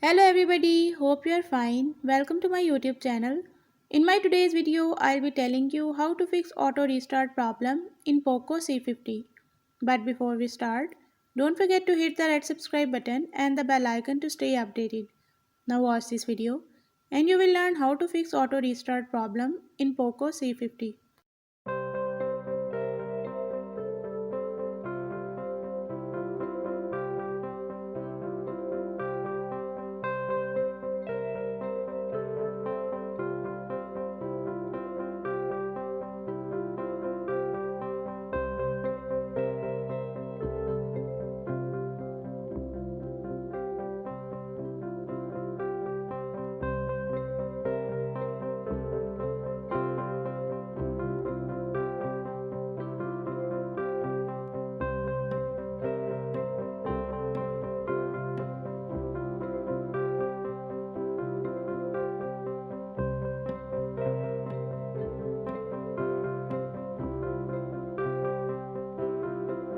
Hello everybody, hope you are fine. Welcome to my YouTube channel. In my today's video, I'll be telling you how to fix auto restart problem in Poco C50. But before we start, don't forget to hit the red subscribe button and the bell icon to stay updated. Now watch this video and you will learn how to fix auto restart problem in Poco C50.